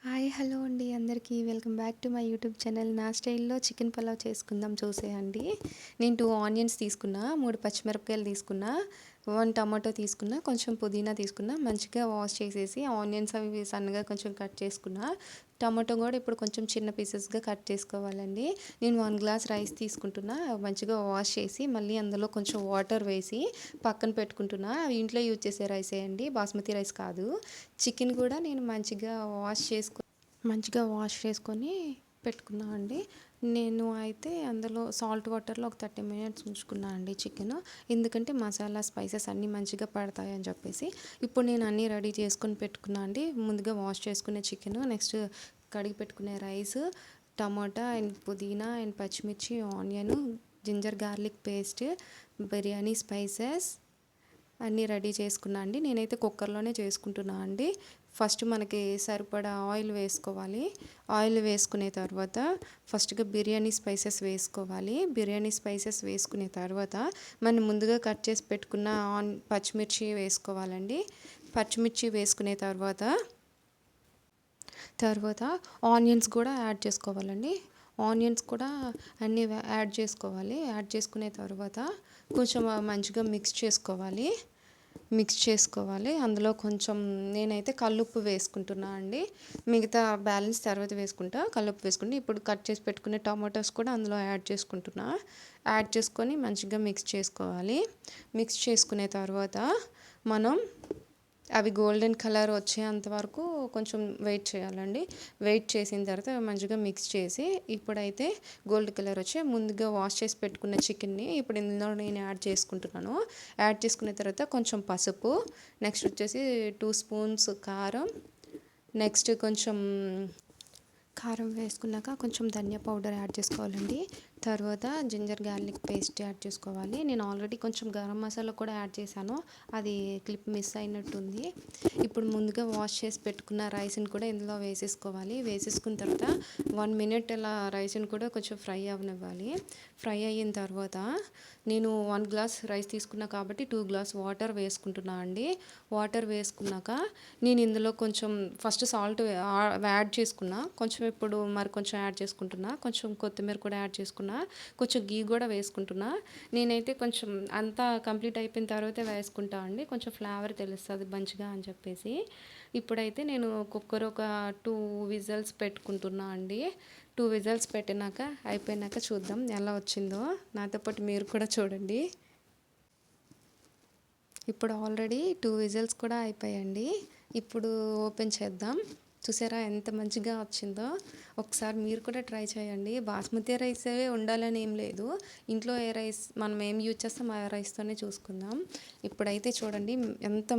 Hi hello అండి అందరికీ welcome back to my YouTube channel. నా స్టైల్లో చికెన్ పలావ్ చేసుకుందాం చూసేయండి. నేను 2 ఆనియన్స్ తీసుకున్నా, 3 పచ్చిమిరపకాయలు తీసుకున్నా, 1 టమాటో తీసుకున్నా, కొంచెం పుదీనా తీసుకున్నా. మంచిగా వాష్ చేసేసి ఆనియన్స్ అవి సన్నగా కొంచెం కట్ చేసుకున్నా. టమాటో కూడా ఇప్పుడు కొంచెం చిన్న పీసెస్గా కట్ చేసుకోవాలండి. నేను 1 గ్లాస్ రైస్ తీసుకుంటున్నా. మంచిగా వాష్ చేసి మళ్ళీ అందులో కొంచెం వాటర్ వేసి పక్కన పెట్టుకుంటున్నా. అవి ఇంట్లో యూజ్ చేసే రైసే అండి, బాస్మతి రైస్ కాదు. చికెన్ కూడా నేను మంచిగా వాష్ చేసుకొని పెట్టుకున్నా అండి. నేను అయితే అందులో సాల్ట్ వాటర్లో ఒక 30 మినిట్స్ ఉంచుకున్నా అండి చికెన్. ఎందుకంటే మసాలా స్పైసెస్ అన్నీ మంచిగా పడతాయని చెప్పేసి. ఇప్పుడు నేను అన్నీ రెడీ చేసుకొని పెట్టుకున్నా అండి. ముందుగా వాష్ చేసుకునే చికెన్, నెక్స్ట్ కడిగి పెట్టుకునే రైస్, టమాటా అండ్ పుదీనా అండ్ పచ్చిమిర్చి, onion, ginger garlic paste, biryani spices అన్నీ రెడీ చేసుకున్నా అండి. నేనైతే కుక్కర్లోనే చేసుకుంటున్నా అండి. ఫస్ట్ మనకి సరిపడా ఆయిల్ వేసుకోవాలి. ఆయిల్ వేసుకునే తర్వాత ఫస్ట్గా బిర్యానీ స్పైసెస్ వేసుకోవాలి. బిర్యానీ స్పైసెస్ వేసుకునే తర్వాత మనం ముందుగా కట్ చేసి పెట్టుకున్న పచ్చిమిర్చి వేసుకోవాలండి. పచ్చిమిర్చి వేసుకునే తర్వాత ఆనియన్స్ కూడా యాడ్ చేసుకోవాలండి. ఆనియన్స్ కూడా అన్నీ యాడ్ చేసుకోవాలి. యాడ్ చేసుకునే తర్వాత కొంచెం మంచిగా మిక్స్ చేసుకోవాలి. అందులో కొంచెం నేనైతే కల్లుప్పు వేసుకుంటున్నా అండి. మిగతా బ్యాలెన్స్ తర్వాత వేసుకుంటా. కల్లుప్పు వేసుకుంటే ఇప్పుడు కట్ చేసి పెట్టుకునే టమాటోస్ కూడా అందులో యాడ్ చేసుకుంటున్నా. యాడ్ చేసుకొని మంచిగా మిక్స్ చేసుకోవాలి. మిక్స్ చేసుకునే తర్వాత మనం అవి గోల్డెన్ కలర్ వచ్చేంత వరకు కొంచెం వెయిట్ చేయాలండి. వెయిట్ చేసిన తర్వాత మంచిగా మిక్స్ చేసి ఇప్పుడైతే గోల్డ్ కలర్ వచ్చి ముందుగా వాష్ చేసి పెట్టుకున్న చికెన్ని ఇప్పుడు ఇందులో నేను యాడ్ చేసుకుంటున్నాను. యాడ్ చేసుకున్న తర్వాత కొంచెం పసుపు, నెక్స్ట్ వచ్చేసి 2 స్పూన్స్ కారం, నెక్స్ట్ కొంచెం కారం వేసుకున్నాక కొంచెం ధనియా పౌడర్ యాడ్ చేసుకోవాలండి. తర్వాత జింజర్ గార్లిక్ పేస్ట్ యాడ్ చేసుకోవాలి. నేను ఆల్రెడీ కొంచెం గరం మసాలా కూడా యాడ్ చేశాను, అది క్లిప్ మిస్ అయినట్టుంది. ఇప్పుడు ముందుగా వాష్ చేసి పెట్టుకున్న రైస్ని కూడా ఇందులో వేసేసుకోవాలి. వేసేసుకున్న తర్వాత 1 మినిట్ ఇలా రైస్ని కూడా కొంచెం ఫ్రై అవనివ్వాలి. ఫ్రై అయిన తర్వాత నేను 1 గ్లాస్ రైస్ తీసుకున్నా కాబట్టి 2 గ్లాస్ వాటర్ వేసుకుంటున్నా అండి. వాటర్ వేసుకున్నాక నేను ఇందులో కొంచెం ఫస్ట్ సాల్ట్ యాడ్ చేసుకున్నా, కొంచెం ఇప్పుడు మరి కొంచెం యాడ్ చేసుకుంటున్నా, కొంచెం కొత్తిమీర కూడా యాడ్ చేసుకున్నా, కొంచెం గీ కూడా వేసుకుంటున్నా. నేనైతే కొంచెం అంతా కంప్లీట్ అయిపోయిన తర్వాత వేసుకుంటా అండి, కొంచెం ఫ్లేవర్ తెలుస్తుంది మంచిగా అని చెప్పేసి. ఇప్పుడైతే నేను కుక్కర్ ఒక 2 విజిల్స్ పెట్టుకుంటున్నా అండి. 2 విజిల్స్ అయిపోయినాక చూద్దాం ఎలా వచ్చిందో. నాతో పాటు మీరు కూడా చూడండి. ఇప్పుడు ఆల్రెడీ 2 విజిల్స్ కూడా అయిపోయాయండి. ఇప్పుడు ఓపెన్ చేద్దాం. చూసారా ఎంత మంచిగా వచ్చిందో. ఒకసారి మీరు కూడా ట్రై చేయండి. బాస్మతి రైసే ఉండాలని ఏం లేదు, ఇంట్లో ఏ రైస్ మనం ఏం యూజ్ చేస్తాం ఆ రైస్తోనే చూసుకుందాం. ఇప్పుడైతే చూడండి ఎంత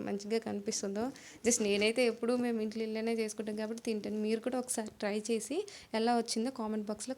మంచిగా కనిపిస్తుందో. జస్ట్ నేనైతే ఎప్పుడు మేము ఇంట్లోనే చేసుకుంటాం కాబట్టి తింటాను. మీరు కూడా ఒకసారి ట్రై చేసి ఎలా వచ్చిందో కామెంట్ బాక్స్లో